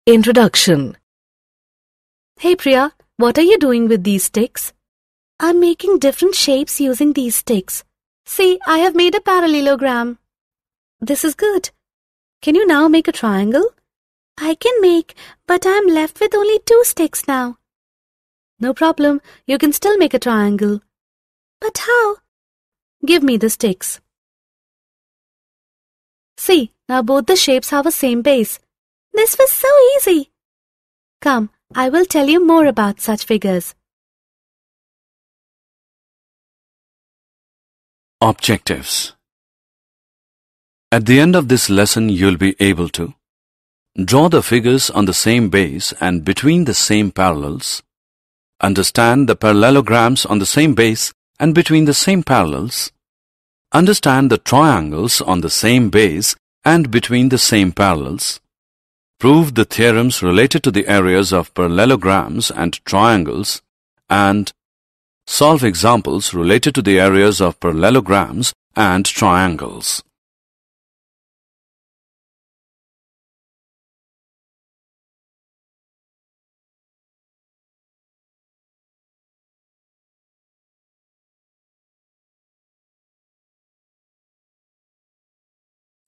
Introduction. Hey Priya, what are you doing with these sticks? I'm making different shapes using these sticks. See, I have made a parallelogram. This is good. Can you now make a triangle? I can make, but I'm left with only 2 sticks now. No problem, you can still make a triangle. But how? Give me the sticks. See, now both the shapes have the same base. This was so easy. Come, I will tell you more about such figures. Objectives. At the end of this lesson, you'll be able to draw the figures on the same base and between the same parallels, understand the parallelograms on the same base and between the same parallels, understand the triangles on the same base and between the same parallels, prove the theorems related to the areas of parallelograms and triangles, and solve examples related to the areas of parallelograms and triangles.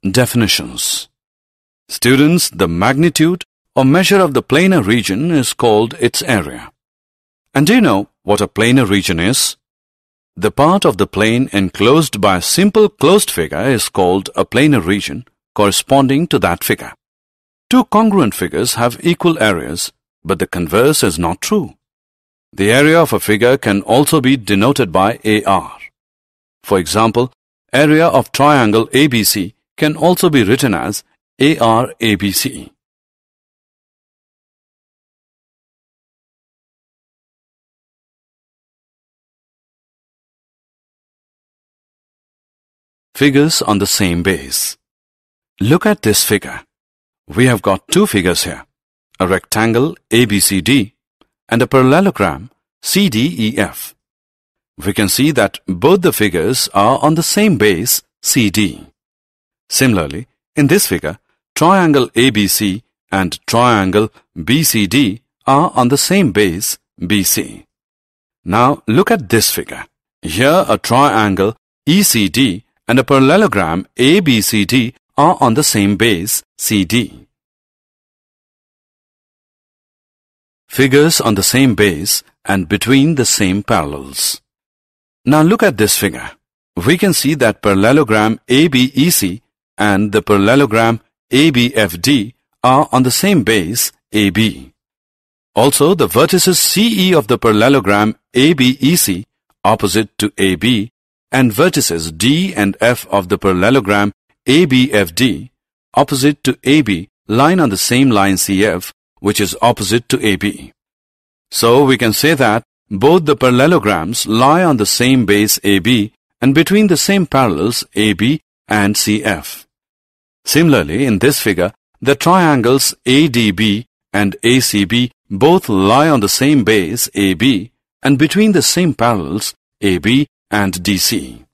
Definitions. Students, the magnitude or measure of the planar region is called its area. And do you know what a planar region is? The part of the plane enclosed by a simple closed figure is called a planar region corresponding to that figure. Two congruent figures have equal areas, but the converse is not true. The area of a figure can also be denoted by AR. For example, area of triangle ABC can also be written as ARABC. Figures on the same base. Look at this figure. We have got 2 figures here, a rectangle ABCD and a parallelogram CDEF. We can see that both the figures are on the same base CD. Similarly, in this figure, triangle ABC and triangle BCD are on the same base BC. Now look at this figure. Here a triangle ECD and a parallelogram ABCD are on the same base CD. Figures on the same base and between the same parallels. Now look at this figure. We can see that parallelogram ABEC and the parallelogram ABFD are on the same base AB. Also, the vertices CE of the parallelogram ABEC opposite to AB and vertices D and F of the parallelogram ABFD opposite to AB line on the same line CF, which is opposite to AB. So we can say that both the parallelograms lie on the same base AB and between the same parallels AB and CF. Similarly, in this figure, the triangles ADB and ACB both lie on the same base AB and between the same parallels AB and DC.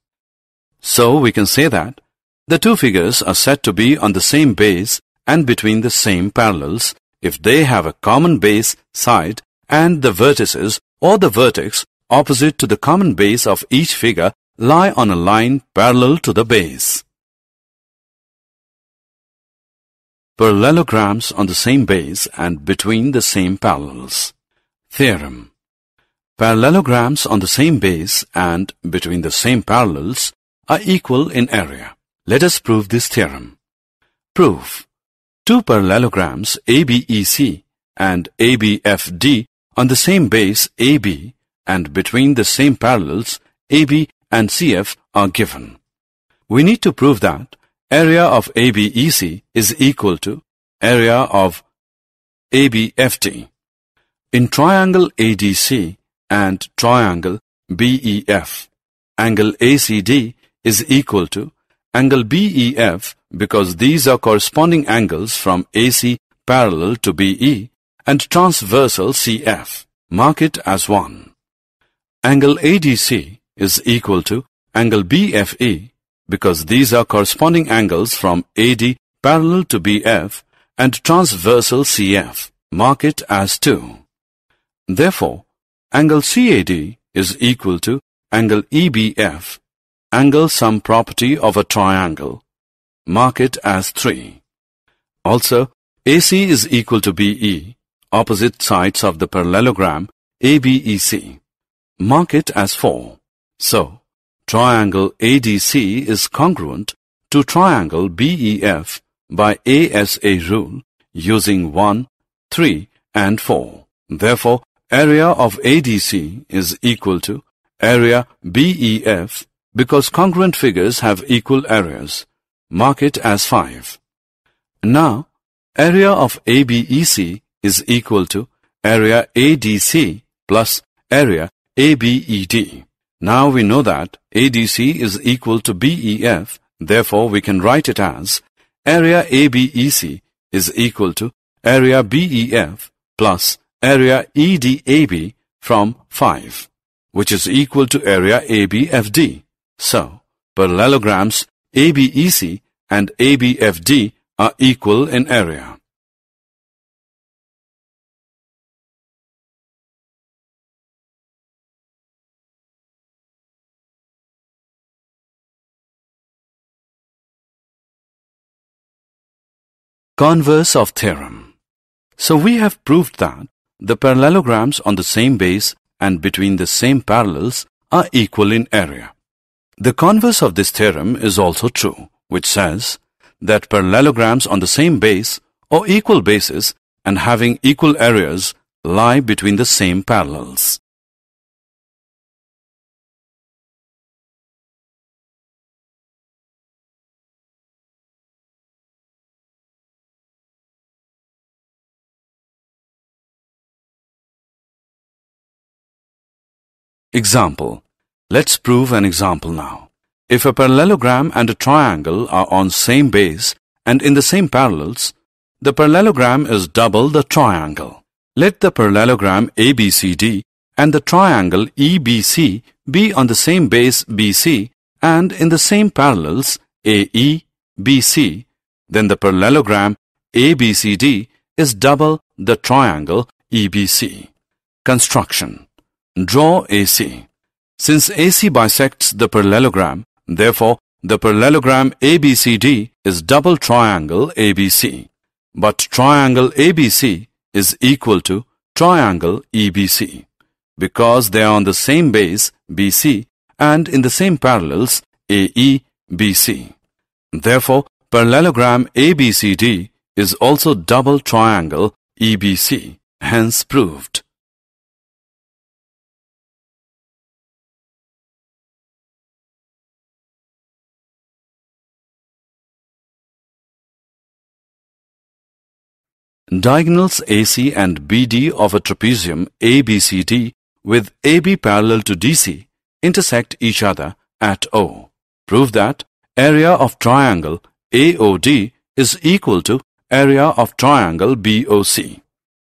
So we can say that the 2 figures are said to be on the same base and between the same parallels if they have a common base side and the vertices or the vertex opposite to the common base of each figure lie on a line parallel to the base. Parallelograms on the same base and between the same parallels. Theorem. Parallelograms on the same base and between the same parallels are equal in area. Let us prove this theorem. Proof. 2 parallelograms ABEC and ABFD on the same base AB and between the same parallels AB and CF are given. We need to prove that area of ABEC is equal to area of ABFD. In triangle ADC and triangle BEF, angle ACD is equal to angle BEF because these are corresponding angles from AC parallel to BE and transversal CF. Mark it as 1. Angle ADC is equal to angle BFE because these are corresponding angles from AD parallel to BF and transversal CF. Mark it as 2. Therefore, angle CAD is equal to angle EBF, angle sum property of a triangle. Mark it as 3. Also, AC is equal to BE, opposite sides of the parallelogram ABEC. Mark it as 4. So, triangle ADC is congruent to triangle BEF by ASA rule using 1, 3 and 4. Therefore, area of ADC is equal to area BEF because congruent figures have equal areas. Mark it as 5. Now, area of ABEC is equal to area ADC plus area ABED. Now we know that ADC is equal to BEF, therefore we can write it as area ABEC is equal to area BEF plus area EDAB from 5, which is equal to area ABFD. So, parallelograms ABEC and ABFD are equal in area. Converse of theorem. So we have proved that the parallelograms on the same base and between the same parallels are equal in area. The converse of this theorem is also true, which says that parallelograms on the same base or equal bases and having equal areas lie between the same parallels. Example. Let's prove an example now. If a parallelogram and a triangle are on same base and in the same parallels, the parallelogram is double the triangle. Let the parallelogram ABCD and the triangle EBC be on the same base BC and in the same parallels AE, BC. Then the parallelogram ABCD is double the triangle EBC. Construction. Draw AC. Since AC bisects the parallelogram, therefore the parallelogram ABCD is double triangle ABC. But triangle ABC is equal to triangle EBC because they are on the same base BC and in the same parallels AE, BC. Therefore, parallelogram ABCD is also double triangle EBC, hence proved. Diagonals AC and BD of a trapezium ABCD with AB parallel to DC intersect each other at O. Prove that area of triangle AOD is equal to area of triangle BOC.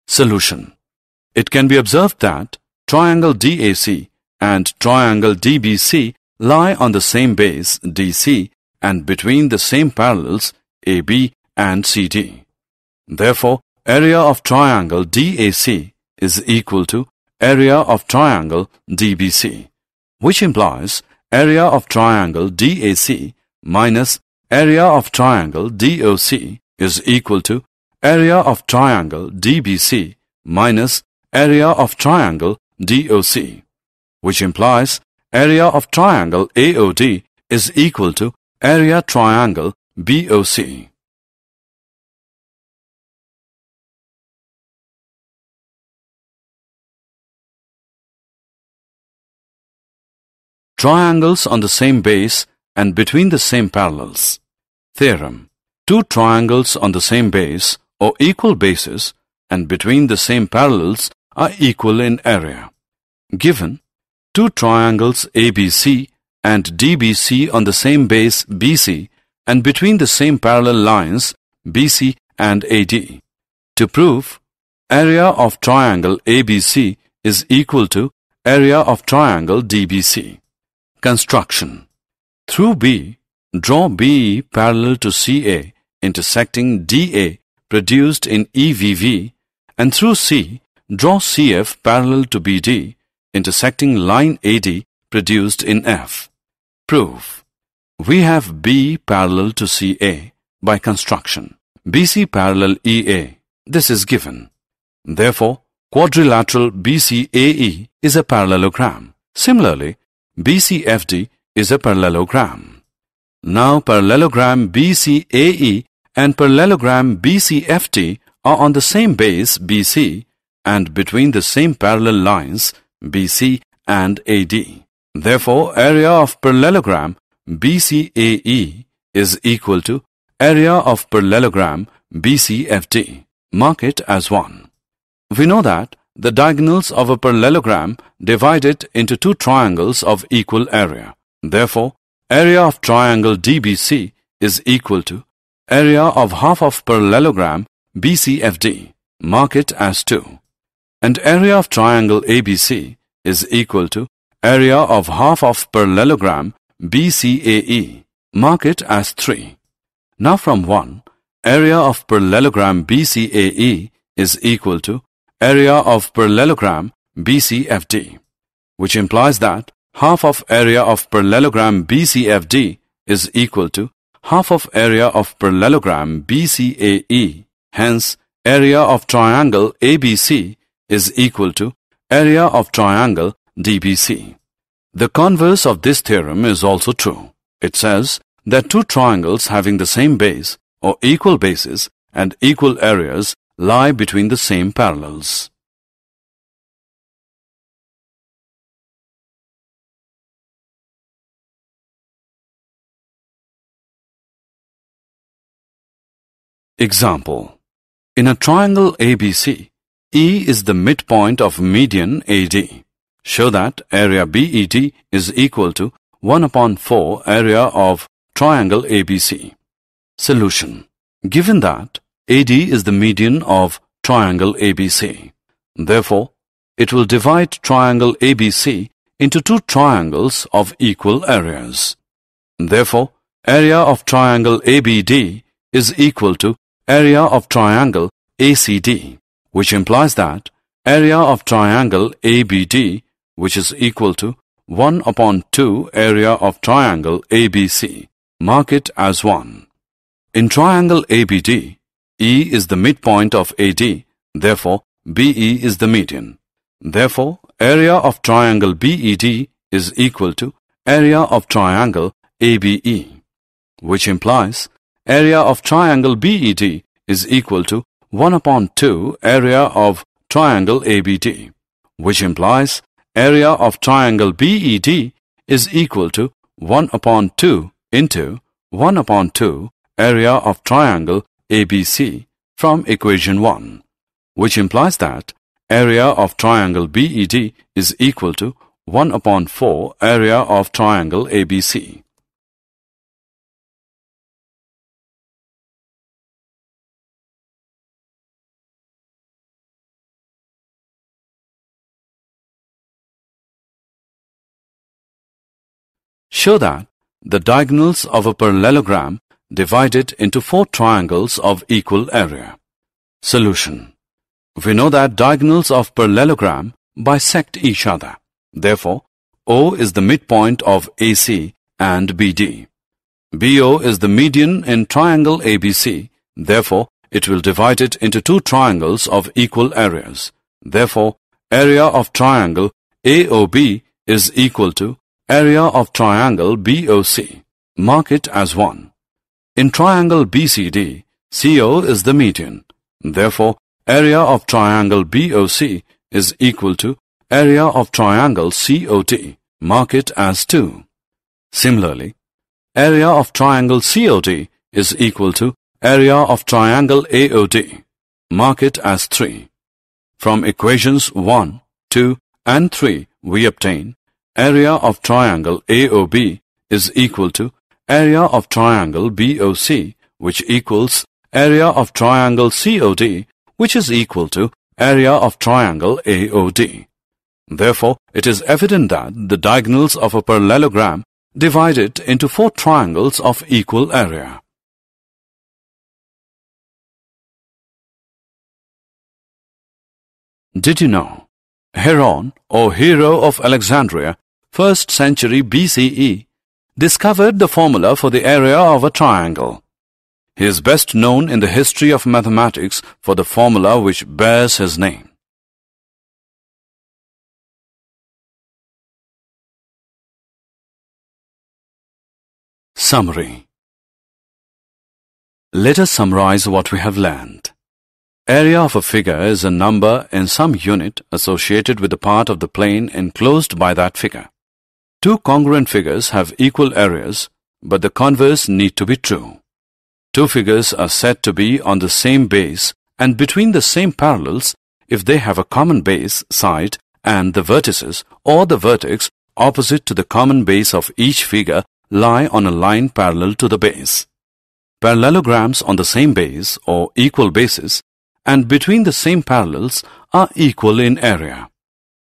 Solution. It can be observed that triangle DAC and triangle DBC lie on the same base DC and between the same parallels AB and CD. Therefore, area of triangle DAC is equal to area of triangle DBC, which implies area of triangle DAC minus area of triangle DOC is equal to area of triangle DBC minus area of triangle DOC, which implies area of triangle AOD is equal to area triangle BOC. Triangles on the same base and between the same parallels. Theorem. Two triangles on the same base or equal bases and between the same parallels are equal in area. Given two triangles ABC and DBC on the same base BC and between the same parallel lines BC and AD. To prove, area of triangle ABC is equal to area of triangle DBC. Construction. Through B, draw BE parallel to CA intersecting DA produced in EVV, and through C, draw CF parallel to BD, intersecting line AD produced in F. Proof. We have B parallel to CA by construction. BC parallel EA. This is given. Therefore, quadrilateral BCAE is a parallelogram. Similarly, BCFD is a parallelogram. Now, parallelogram BCAE and parallelogram BCFD are on the same base BC and between the same parallel lines BC and AD. Therefore, area of parallelogram BCAE is equal to area of parallelogram BCFD. Mark it as 1. We know that the diagonals of a parallelogram divide it into two triangles of equal area. Therefore, area of triangle DBC is equal to area of half of parallelogram BCFD. Mark it as 2. And area of triangle ABC is equal to area of half of parallelogram BCAE. Mark it as 3. Now from 1, area of parallelogram BCAE is equal to area of parallelogram BCFD, which implies that half of area of parallelogram BCFD is equal to half of area of parallelogram BCAE. Hence, area of triangle ABC is equal to area of triangle DBC. The converse of this theorem is also true. It says that two triangles having the same base or equal bases and equal areas lie between the same parallels. Example. In a triangle ABC, E is the midpoint of median AD. Show that area BED is equal to 1 upon 4 area of triangle ABC. Solution. Given that AD is the median of triangle ABC, therefore, it will divide triangle ABC into two triangles of equal areas. Therefore, area of triangle ABD is equal to area of triangle ACD, which implies that area of triangle ABD, which is equal to 1 upon 2 area of triangle ABC. Mark it as 1. In triangle ABD, E is the midpoint of AD, therefore BE is the median. Therefore, area of triangle BED is equal to area of triangle ABE, which implies area of triangle BED is equal to 1 upon 2 area of triangle ABD, which implies area of triangle BED is equal to 1 upon 2 into 1 upon 2 area of triangle ABC from equation 1, which implies that area of triangle BED is equal to 1 upon 4 area of triangle ABC. Show that the diagonals of a parallelogram divide it into 4 triangles of equal area. Solution. We know that diagonals of parallelogram bisect each other. Therefore, O is the midpoint of AC and BD. BO is the median in triangle ABC. Therefore, it will divide it into 2 triangles of equal areas. Therefore, area of triangle AOB is equal to area of triangle BOC. Mark it as 1. In triangle BCD, CO is the median. Therefore, area of triangle BOC is equal to area of triangle COD. Mark it as 2. Similarly, area of triangle COD is equal to area of triangle AOD. Mark it as 3. From equations 1, 2, and 3, we obtain area of triangle AOB is equal to area of triangle BOC, which equals area of triangle COD, which is equal to area of triangle AOD. Therefore, it is evident that the diagonals of a parallelogram divide it into 4 triangles of equal area. Did you know? Heron, or hero of Alexandria, 1st century BCE, discovered the formula for the area of a triangle. He is best known in the history of mathematics for the formula which bears his name. Summary. Let us summarize what we have learned. Area of a figure is a number in some unit associated with the part of the plane enclosed by that figure. Two congruent figures have equal areas, but the converse need to be true. Two figures are said to be on the same base and between the same parallels if they have a common base, side, and the vertices or the vertex opposite to the common base of each figure lie on a line parallel to the base. Parallelograms on the same base or equal bases and between the same parallels are equal in area.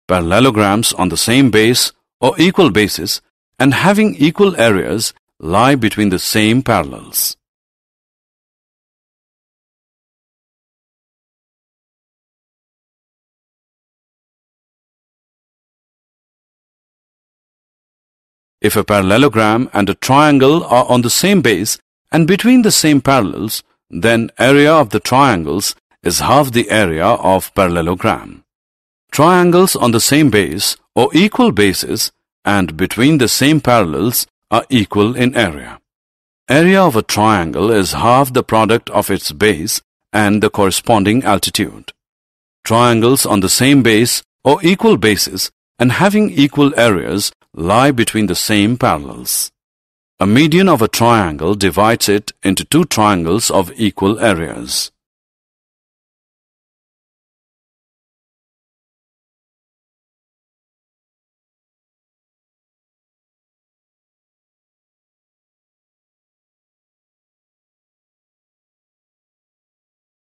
Parallelograms on the same base or equal bases and having equal areas lie between the same parallels. If a parallelogram and a triangle are on the same base and between the same parallels, then area of the triangles is half the area of parallelogram. Triangles on the same base or equal bases and between the same parallels are equal in area. Area of a triangle is half the product of its base and the corresponding altitude. Triangles on the same base or equal bases and having equal areas lie between the same parallels. A median of a triangle divides it into two triangles of equal areas.